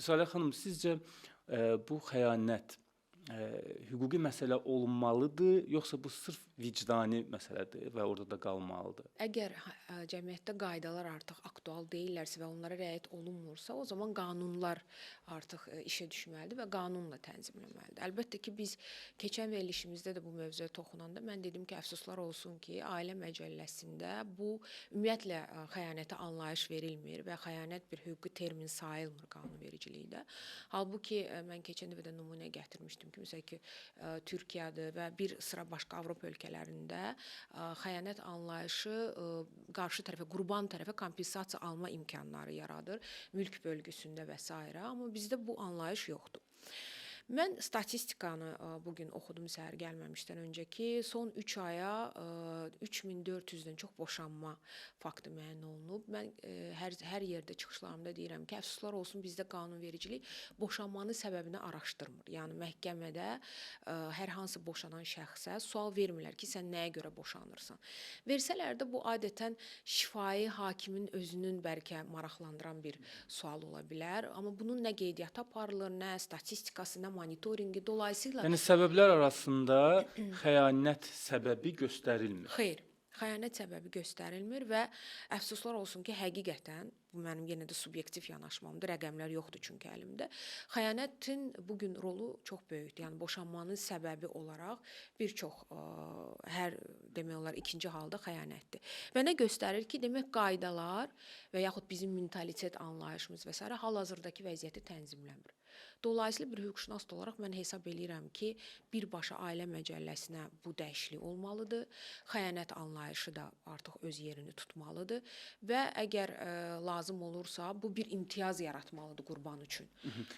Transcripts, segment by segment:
Salih xanım, sizcə bu xəyanət hüquqi məsələ olmalıdır, yoxsa bu sırf vicdani məsələdir və orada da qalmalıdır? Əgər cəmiyyətdə qaydalar artıq aktual deyillərsə və onlara riayət olunmursa, o zaman qanunlar artıq işə düşməlidir və qanunla tənzimlənməlidir. Əlbəttə ki, biz keçən verilişimizdə də bu mövzuya toxunanda mən dedim ki, əfsuslar olsun ki, Ailə Məcəlləsində bu ümumiyyətlə xəyanətə anlayış verilmir və xəyanət bir hüquqi termin sayılmır qanunvericilikdə. Halbuki mən keçən dəfə də nümunə gətirmişdim ki, məsələn ki, Türkiyədə və bir sıra başqa Avropa ölkələrində xəyanət anlayışı qarşı tərəfə, qurban tərəfə kompensasiya alma imkanları yaradır, mülk bölgüsündə və s. Amma bizdə bu anlayış yoxdur. Mən statistikanı bugün oxudum səhər gəlməmişdən öncəki son 3 aya 3400-dən çox boşanma faktı müəyyən olunub. Mən hər yerdə çıxışlarımda deyirəm ki, əfsuslar olsun bizdə qanunvericilik boşanmanın səbəbini araşdırmır. Yəni məhkəmədə hər hansı boşanan şəxsə sual vermirlər ki, sən nəyə görə boşanırsan. Versələr də bu adətən şifahi hakimin özünün bəlkə maraqlandıran bir sual ola bilər. Amma bunun nə qeydiyyatı aparılır, nə statistikası, nə monitorinqi. Dolayısıyla Yəni səbəblər arasında xəyanət səbəbi göstərilmir. xeyr, xəyanət səbəbi göstərilmir və əfsuslar olsun ki, həqiqətən bu mənim yenə də subyektiv yanaşmamdır. Rəqəmlər yoxdur çünki əlimdə. Xəyanətin bu gün rolu çox böyükdür. Yəni boşanmanın səbəbi olaraq bir çox hər demək olar ikinci halda xəyanətdir. Və nə göstərir ki, demək qaydalar və yaxud bizim mentalitet anlayışımız və s. hal-hazırdakı vəziyyəti tənzimləmir. Dolayısıyla bir hüquqşünas olaraq mən hesab eləyirəm ki, birbaşa Ailə Məcəlləsinə bu dəyişiklik olmalıdır. Xəyanət anlayışı da artıq öz yerini tutmalıdır və əgər lazım olursa, bu bir imtiyaz yaratmalıdır qurban üçün.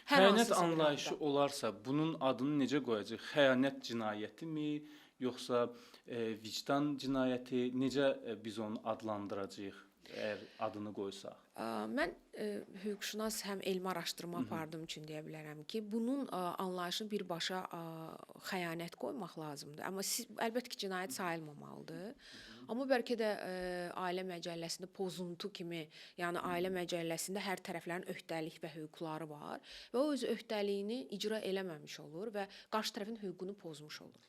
Xəyanət anlayışı olarsa, bunun adını necə qoyacaq? Xəyanət cinayətimi, yoxsa vicdan cinayəti? Necə biz onu adlandıracağıq, əgər adını qoysaq? Mən hüquqşünas həm elmi araşdırma apardığım üçün deyə bilərəm ki, bunun anlayışını birbaşa xəyanət qoymaq lazımdır. Amma əlbəttə ki, cinayət sayılmamalıdır. Amma bəlkə də Ailə Məcəlləsində pozuntu kimi, yəni Ailə Məcəlləsində hər tərəflərin öhdəlik və hüquqları var və o öz öhdəliyini icra eləməmiş olur və qarşı tərəfin hüququnu pozmuş olur.